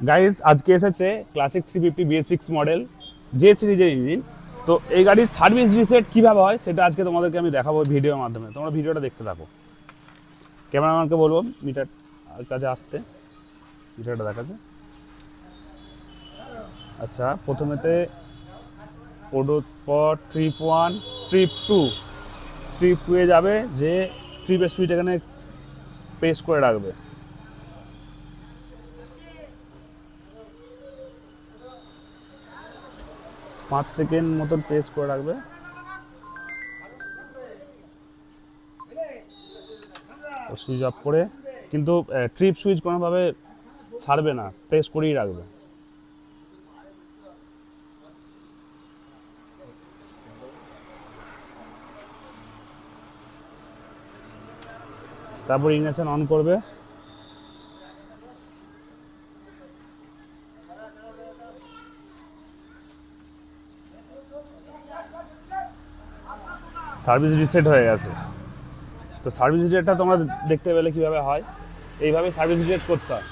Guys আজকে এসেছে classic 350 BS6 model J সিরিজের ইঞ্জিন। তো এই গাড়ির সার্ভিস রিসেট কীভাবে হয় সেটা আজকে তোমাদেরকে আমি দেখাবো ভিডিওর মাধ্যমে। তোমরা ভিডিওটা দেখতে থাকো। ক্যামেরাম্যানকে বলবো মিটার কাছে আসতে, মিটারটা দেখাচ্ছে। আচ্ছা, প্রথমেতে ওডোর পর ট্রিপ 1, ট্রিপ 2, ট্রিপ 2 এ যাবে, যে ট্রিপের সুইচ এখানে প্রেস করে রাখবে। পাঁচ সেকেন্ড মতন প্রেস করে রাখবে। সুইচ অফ করে, কিন্তু ট্রিপ সুইচ কোনোভাবে ছাড়বে না, প্রেস করেই রাখবে। তারপর ইগনিশন অন করবে। সার্ভিস রিসেট হয়ে গেছে। তো সার্ভিস রিসেটটা তোমরা দেখতে পেলে কীভাবে হয়, এইভাবে সার্ভিস রিসেট করতে হয়।